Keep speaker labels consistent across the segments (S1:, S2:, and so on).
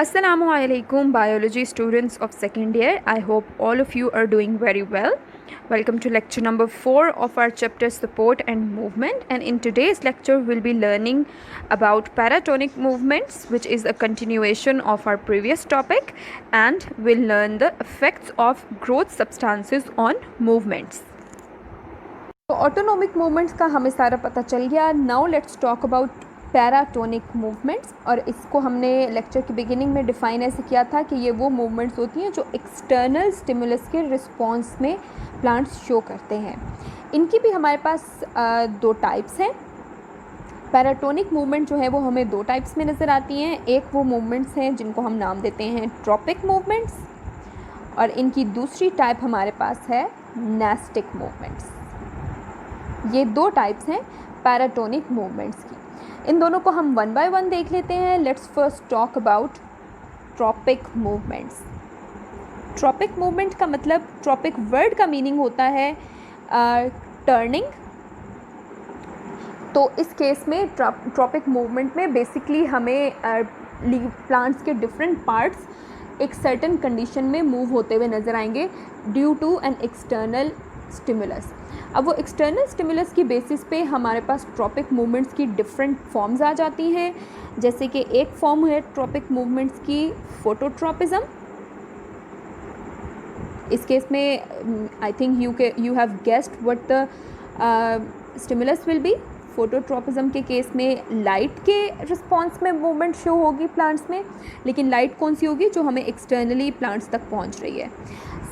S1: Assalamualaikum biology students of second year. I hope all of you are doing very well. Welcome to lecture number 4 of our chapter support and movement, and in today's lecture we'll be learning about paratonic movements, which is a continuation of our previous topic, and we'll learn the effects of growth substances on movements. तो autonomic movements का हमें सारा पता चल गया. Now let's talk about paratonic movements, और इसको हमने लेक्चर के बिगिनिंग में डिफ़ाइन ऐसे किया था कि ये वो मूवमेंट्स होती हैं जो एक्सटर्नल स्टिमुलस के रिस्पॉन्स में प्लांट्स शो करते हैं. इनकी भी हमारे पास दो टाइप्स हैं. पैराटोनिक मूवमेंट जो है वो हमें दो टाइप्स में नज़र आती हैं. एक वो मूवमेंट्स हैं जिनको हम नाम देते हैं ट्रॉपिक मूवमेंट्स, और इनकी दूसरी टाइप हमारे पास है नेस्टिक मूवमेंट्स. ये दो टाइप्स हैं पैराटोनिक मूवमेंट्स की. इन दोनों को हम वन बाय वन देख लेते हैं. Let's first talk about tropic movements. Tropic movement का मतलब, ट्रॉपिक वर्ड का मीनिंग होता है टर्निंग. तो इस केस में ट्रॉपिक मूवमेंट में बेसिकली हमें प्लांट्स के डिफरेंट पार्ट्स एक सर्टेन कंडीशन में मूव होते हुए नज़र आएंगे due to an external stimulus. अब वो एक्सटर्नल स्टिमुलस की बेसिस पे हमारे पास ट्रॉपिक मूवमेंट्स की डिफरेंट फॉर्म्स आ जाती हैं. जैसे कि एक फॉर्म है ट्रॉपिक मूवमेंट्स की फोटोट्रॉपिज्म. इस केस में I think you have guessed what the stimulus will be. Phototropism के केस में लाइट के रिस्पॉन्स में मूवमेंट शो होगी प्लांट्स में, लेकिन लाइट कौन सी होगी? जो हमें एक्सटर्नली प्लांट्स तक पहुंच रही है.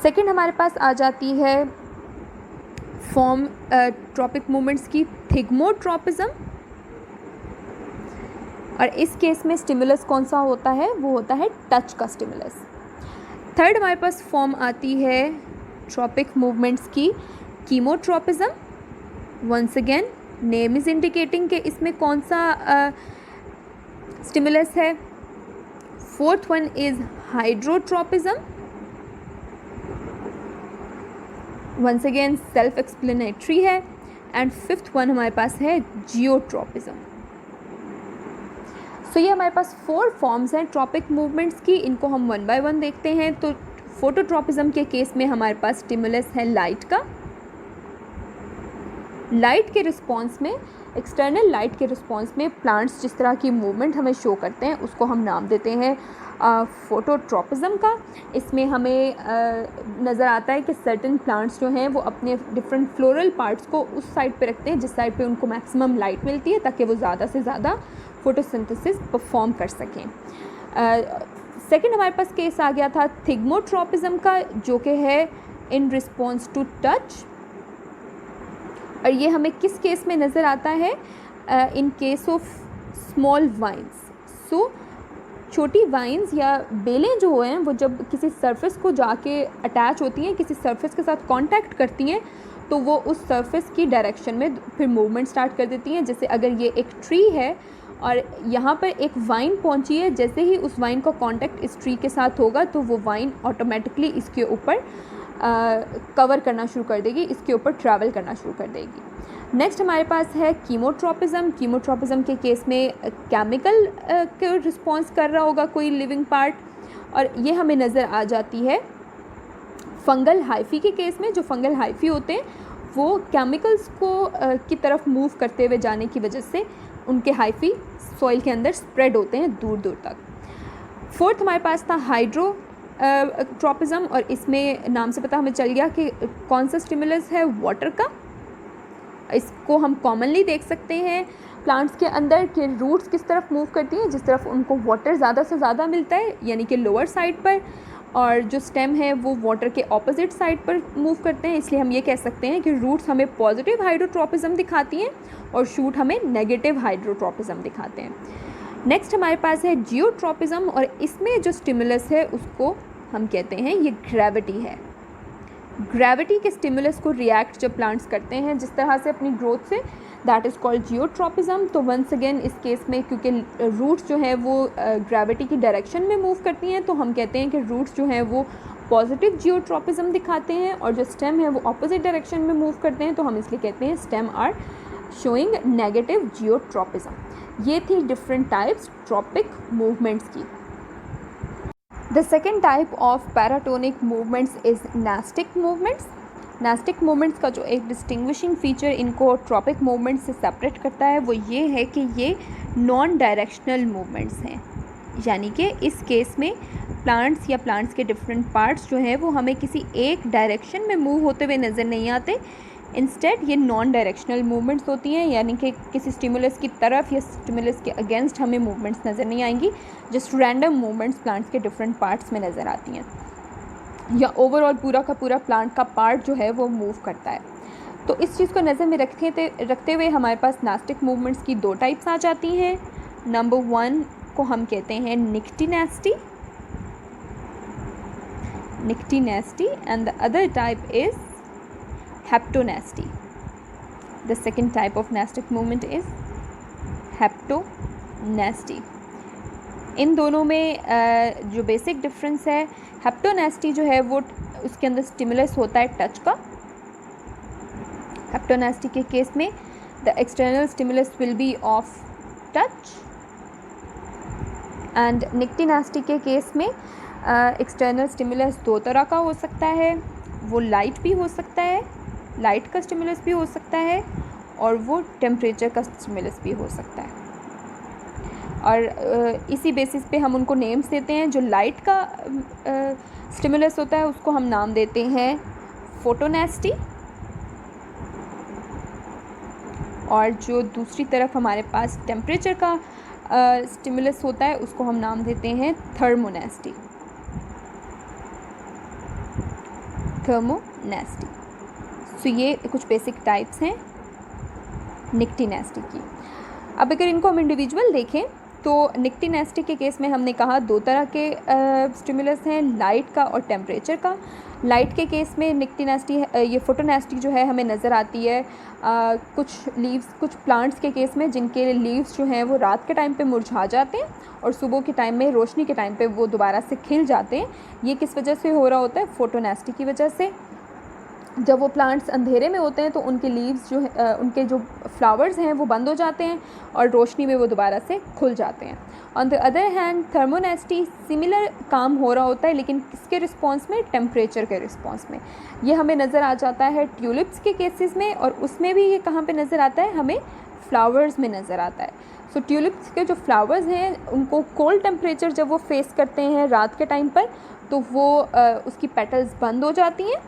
S1: सेकंड हमारे पास आ जाती है फॉर्म ट्रॉपिक मूवमेंट्स की थिग्मोट्रॉपिज्म, और इस केस में स्टिमुलस कौन सा होता है? वो होता है टच का स्टिमुलस. थर्ड हमारे पास फॉर्म आती है ट्रॉपिक मूवमेंट्स की chemotropism. Once again name is indicating कि इसमें कौन सा स्टिमुलस है. Fourth one is hydrotropism. Once again self explanatory है. एंड फिफ्थ वन हमारे पास है जियोट्रॉपिज्म. सो ये हमारे पास 4 फॉर्म्स हैं ट्रॉपिक मूवमेंट्स की. इनको हम वन बाय वन देखते हैं. तो फोटोट्रॉपिज्म के केस में हमारे पास स्टिमुलस है लाइट का. लाइट के रिस्पॉन्स में, एक्सटर्नल लाइट के रिस्पॉन्स में प्लांट्स जिस तरह की मूवमेंट हमें शो करते हैं उसको हम नाम देते हैं फोटोट्रॉपिज्म का. इसमें हमें नज़र आता है कि सर्टेन प्लांट्स जो हैं वो अपने डिफरेंट फ्लोरल पार्ट्स को उस साइड पे रखते हैं जिस साइड पे उनको मैक्सिमम लाइट मिलती है, ताकि वो ज़्यादा से ज़्यादा फोटोसिंथेसिस परफॉर्म कर सकें. सेकंड हमारे पास केस आ गया था थिग्मोट्रॉपिज्म का, जो कि है इन रिस्पॉन्स टू टच. और ये हमें किस केस में नज़र आता है? In case of small vines. So छोटी वाइन्स या बेलें जो हैं वो जब किसी सरफेस को जाके अटैच होती हैं, किसी सरफेस के साथ कांटेक्ट करती हैं, तो वो उस सरफेस की डायरेक्शन में फिर मूवमेंट स्टार्ट कर देती हैं. जैसे अगर ये एक ट्री है और यहाँ पर एक वाइन पहुँची है, जैसे ही उस वाइन का कांटेक्ट इस ट्री के साथ होगा तो वो वाइन ऑटोमेटिकली इसके ऊपर कवर करना शुरू कर देगी, इसके ऊपर ट्रैवल करना शुरू कर देगी. नेक्स्ट हमारे पास है कीमोट्रॉपिज्म. कीमोट्रॉपिज्म के केस में केमिकल के रिस्पॉन्स कर रहा होगा कोई लिविंग पार्ट, और ये हमें नज़र आ जाती है फंगल हाइफी के केस में. जो फंगल हाइफी होते हैं वो केमिकल्स को की तरफ मूव करते हुए जाने की वजह से उनके हाइफी सॉइल के अंदर स्प्रेड होते हैं दूर दूर तक. फोर्थ हमारे पास था हाइड्रो ट्रॉपिज्म, और इसमें नाम से पता हमें चल गया कि कौन सा स्टिमुलस है, वाटर का. इसको हम कॉमनली देख सकते हैं प्लांट्स के अंदर कि रूट्स किस तरफ मूव करती हैं, जिस तरफ उनको वाटर ज़्यादा से ज़्यादा मिलता है, यानी कि लोअर साइड पर, और जो स्टेम है वो वाटर के ऑपोजिट साइड पर मूव करते हैं. इसलिए हम ये कह सकते हैं कि रूट्स हमें पॉजिटिव हाइड्रोट्रॉपिज्म दिखाती हैं और शूट हमें नेगेटिव हाइड्रोट्रॉपिज्म दिखाते हैं. नेक्स्ट हमारे पास है जियोट्रॉपिज्म, और इसमें जो स्टिमुलस है उसको हम कहते हैं ये ग्रेविटी है. ग्रेविटी के स्टिमुलस को रिएक्ट जब प्लांट्स करते हैं जिस तरह से अपनी ग्रोथ से, दैट इज़ कॉल्ड जियोट्रॉपिज्म. तो वंस अगेन इस केस में क्योंकि रूट्स जो है वो ग्रेविटी की डायरेक्शन में मूव करती हैं, तो हम कहते हैं कि रूट्स जो हैं वो पॉजिटिव जियोट्रॉपिज्म दिखाते हैं, और जो स्टेम है वो अपोजिट डायरेक्शन में मूव करते हैं, तो हम इसलिए कहते हैं stem are showing negative geotropism. ये थी डिफरेंट टाइप्स ट्रॉपिक मूवमेंट्स की. The second type of paratonic movements is nastic movements. Nastic movements का जो एक डिस्टिंग्विशिंग फ़ीचर इनको ट्रॉपिक मूवमेंट्स से सेपरेट करता है वो ये है कि ये नॉन डायरेक्शनल मूवमेंट्स हैं, यानी कि इस केस में प्लांट्स या प्लांट्स के डिफरेंट पार्ट्स जो हैं वो हमें किसी एक डायरेक्शन में मूव होते हुए नज़र नहीं आते। इंस्टेड ये नॉन डायरेक्शनल मूवमेंट्स होती हैं, यानी कि किसी स्टिमुलस की तरफ या स्टिमुलस के अगेंस्ट हमें मूवमेंट्स नज़र नहीं आएंगी, जस्ट रैंडम मूवमेंट्स प्लांट्स के डिफरेंट पार्ट्स में नज़र आती हैं, या ओवरऑल पूरा का पूरा प्लांट का पार्ट जो है वो मूव करता है। तो इस चीज़ को नज़र में रखते हुए हमारे पास नास्टिक मूवमेंट्स की दो टाइप्स आ जाती हैं। नंबर 1 को हम कहते हैं nyctinasty and the other type is haptonasty. The second type of nastic movement is haptonasty. इन दोनों में जो बेसिक डिफरेंस है, हेप्टोनेस्टी जो है वो उसके अंदर स्टिमुलस होता है टच का। हेप्टोनेस्टी के केस में the external stimulus will be of touch, and nyctinasty के केस में एक्सटर्नल स्टिमुलस दो तरह का हो सकता है। वो लाइट भी हो सकता है, लाइट का स्टिमुलस भी हो सकता है, और वो टेम्परेचर का स्टिमुलस भी हो सकता है। और इसी बेसिस पे हम उनको नेम्स देते हैं। जो लाइट का स्टिमुलस होता है उसको हम नाम देते हैं फोटोनेस्टी, और जो दूसरी तरफ हमारे पास टेम्परेचर का स्टिमुलस होता है उसको हम नाम देते हैं थर्मोनेस्टी। सो ये कुछ बेसिक टाइप्स हैं निक्टिनेस्टी की। अब अगर इनको हम इंडिविजुअल देखें तो निक्टिनेस्टी के केस में हमने कहा दो तरह के स्टिमुलस हैं, लाइट का और टेम्परेचर का। लाइट के केस में निक्टिनेस्टी ये फोटोनेस्टी जो है हमें नज़र आती है कुछ लीव्स, कुछ प्लांट्स के केस में जिनके लीव्स जो हैं वो रात के टाइम पे मुरझा जाते हैं और सुबह के टाइम में, रोशनी के टाइम पे वो दोबारा से खिल जाते हैं। ये किस वजह से हो रहा होता है? फोटोनेस्टी की वजह से। जब वो प्लांट्स अंधेरे में होते हैं तो उनके लीव्स जो है, उनके जो फ्लावर्स हैं वो बंद हो जाते हैं और रोशनी में वो दोबारा से खुल जाते हैं। On the other hand थर्मोनेस्टी similar काम हो रहा होता है, लेकिन किसके रिस्पॉन्स में? टेम्परेचर के रिस्पॉन्स में। ये हमें नज़र आ जाता है ट्यूलिप्स के केसेस में, और उसमें भी ये कहाँ पे नज़र आता है? हमें फ्लावर्स में नज़र आता है। सो ट्यूलिप्स के जो फ्लावर्स हैं उनको कोल्ड टेम्परेचर जब वो फेस करते हैं रात के टाइम पर, तो वो उसकी पेटल्स बंद हो जाती हैं,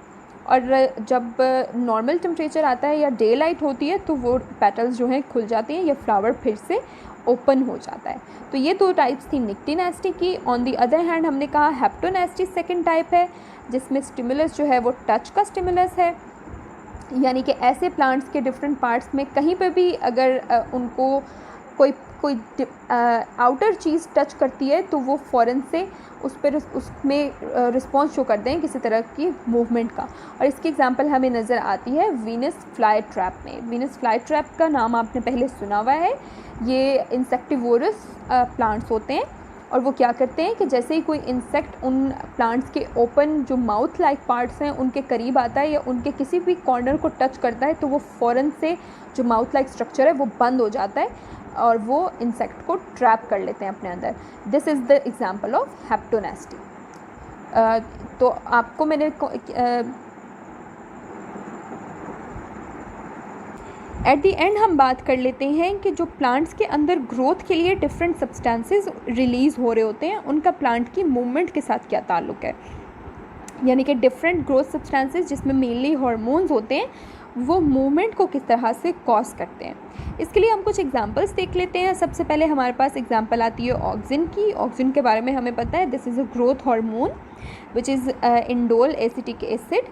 S1: और जब नॉर्मल टेम्परेचर आता है या डे लाइट होती है तो वो पेटल्स जो हैं खुल जाती हैं या फ्लावर फिर से ओपन हो जाता है। तो ये दो टाइप्स थी निक्टिनेस्टी की। ऑन दी अदर हैंड हमने कहा हेप्टोनेस्टी सेकंड टाइप है, जिसमें स्टिमुलस जो है वो टच का स्टिमुलस है, यानी कि ऐसे प्लांट्स के डिफरेंट पार्ट्स में कहीं पर भी अगर उनको कोई आउटर चीज़ टच करती है तो वो फ़ौरन से उसमें रिस्पॉन्स शो कर दें किसी तरह की मूवमेंट का। और इसकी एग्जांपल हमें नज़र आती है वीनस फ्लाई ट्रैप में। वीनस फ्लाई ट्रैप का नाम आपने पहले सुना हुआ है। ये इंसेक्टिवोरस प्लांट्स होते हैं, और वो क्या करते हैं कि जैसे ही कोई इंसेक्ट उन प्लांट्स के ओपन जो माउथ लाइक पार्ट्स हैं उनके करीब आता है या उनके किसी भी कॉर्नर को टच करता है तो वो फ़ौरन से जो माउथ लाइक स्ट्रक्चर है वो बंद हो जाता है और वो इंसेक्ट को ट्रैप कर लेते हैं अपने अंदर। This is the example of haptonasty. तो आपको मैंने एट द एंड हम बात कर लेते हैं कि जो प्लांट्स के अंदर ग्रोथ के लिए डिफरेंट सब्सटेंसेस रिलीज़ हो रहे होते हैं उनका प्लांट की मूवमेंट के साथ क्या ताल्लुक़ है, यानी कि डिफरेंट ग्रोथ सब्सटेंसेस जिसमें मेनली हार्मोन्स होते हैं वो मूवमेंट को किस तरह से कॉज करते हैं। इसके लिए हम कुछ एग्जांपल्स देख लेते हैं। सबसे पहले हमारे पास एग्जांपल आती है ऑक्सिन की। ऑक्सिन के बारे में हमें पता है this is a growth hormone which is indole acetic acid,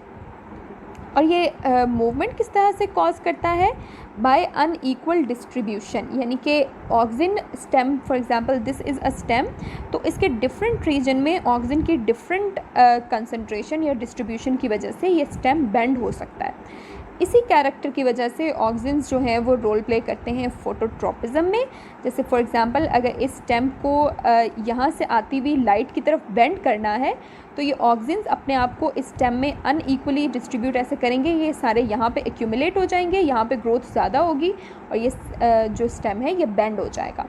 S1: और ये मूवमेंट किस तरह से कॉज करता है? बाय अनईक्वल डिस्ट्रीब्यूशन, यानी कि auxin stem, for example this is a stem, तो इसके डिफरेंट रीजन में ऑक्सिन की डिफरेंट कंसंट्रेशन या डिस्ट्रीब्यूशन की वजह से ये स्टेम बेंड हो सकता है। इसी कैरेक्टर की वजह से ऑक्सिन्स जो हैं वो रोल प्ले करते हैं फोटोट्रोपिज्म में। जैसे फॉर एग्जांपल अगर इस स्टेम को यहाँ से आती हुई लाइट की तरफ बेंड करना है तो ये ऑक्सिन्स अपने आप को इस स्टेम में अनईक्वली डिस्ट्रीब्यूट ऐसे करेंगे, ये सारे यहाँ पे एक्यूमुलेट हो जाएंगे, यहाँ पे ग्रोथ ज़्यादा होगी और ये जो स्टेम है ये बेंड हो जाएगा।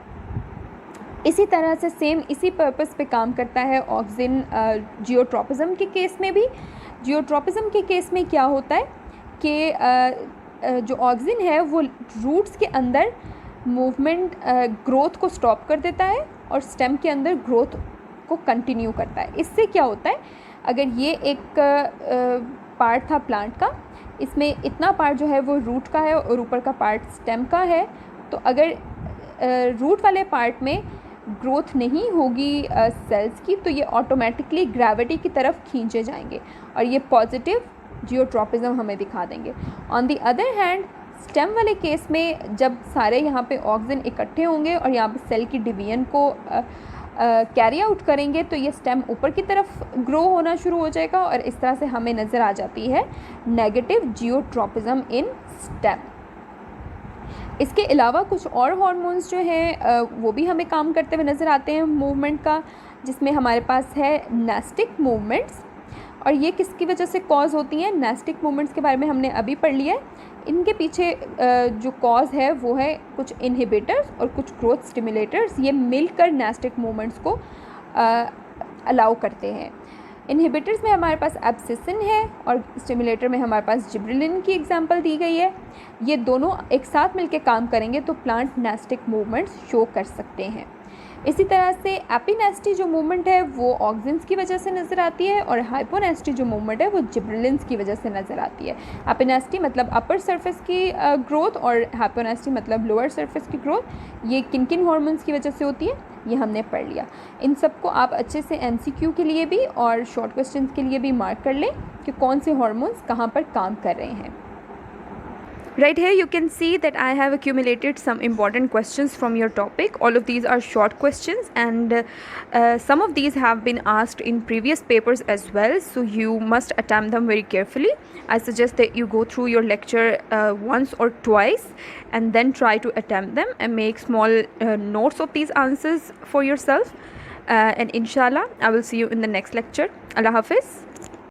S1: इसी तरह से सेम इसी पर्पस पे काम करता है ऑक्सिन जियोट्रोपिज्म के केस में भी। जियोट्रोपिज्म के केस में क्या होता है कि जो ऑक्सिन है वो रूट्स के अंदर मूवमेंट ग्रोथ को स्टॉप कर देता है और स्टेम के अंदर ग्रोथ को कंटिन्यू करता है। इससे क्या होता है, अगर ये एक पार्ट था प्लांट का, इसमें इतना पार्ट जो है वो रूट का है और ऊपर का पार्ट स्टेम का है, तो अगर रूट वाले पार्ट में ग्रोथ नहीं होगी सेल्स की, तो ये ऑटोमेटिकली ग्रेविटी की तरफ खींचे जाएंगे और ये पॉजिटिव जियोट्रोपिज्म हमें दिखा देंगे। On the other hand stem वाले केस में जब सारे यहाँ पे ऑक्सिन इकट्ठे होंगे और यहाँ पे सेल की डिवीजन को कैरी आउट करेंगे, तो ये स्टेम ऊपर की तरफ ग्रो होना शुरू हो जाएगा और इस तरह से हमें नज़र आ जाती है नेगेटिव जियोट्रोपिज्म इन स्टेम। इसके अलावा कुछ और हार्मोन्स जो हैं वो भी हमें काम करते हुए नज़र आते हैं मूवमेंट का, जिसमें हमारे पास है नेस्टिक मूवमेंट्स। और ये किसकी वजह से कॉज होती हैं? नेस्टिक मूवमेंट्स के बारे में हमने अभी पढ़ लिया है। इनके पीछे जो कॉज है वो है कुछ इनहिबिटर्स और कुछ ग्रोथ स्टिमुलेटर्स, ये मिलकर नेस्टिक मूवमेंट्स को अलाउ करते हैं। इनहिबिटर्स में हमारे पास एब्सिसिन है और स्टिमुलेटर में हमारे पास जिब्रेलिन की एग्जांपल दी गई है। ये दोनों एक साथ मिलकर काम करेंगे तो प्लांट नेस्टिक मूवमेंट्स शो कर सकते हैं। इसी तरह से एपिनेस्टी जो मूवमेंट है वो ऑक्सिन्स की वजह से नज़र आती है और हाइपोनेस्टी जो मूवमेंट है वो जिब्रेलिन्स की वजह से नज़र आती है। एपिनेस्टी मतलब अपर सरफेस की ग्रोथ और हाइपोनेस्टी मतलब लोअर सरफेस की ग्रोथ। ये किन किन हार्मोन्स की वजह से होती है ये हमने पढ़ लिया। इन सब को आप अच्छे से MCQ के लिए भी और शॉर्ट क्वेश्चन के लिए भी मार्क कर लें कि कौन से हार्मोन्स कहाँ पर काम कर रहे हैं। Right here you can see that I have accumulated some important questions from your topic. All of these are short questions and some of these have been asked in previous papers as well, so you must attempt them very carefully. I suggest that you go through your lecture once or twice and then try to attempt them and make small notes of these answers for yourself, and inshallah I will see you in the next lecture. Allah Hafiz.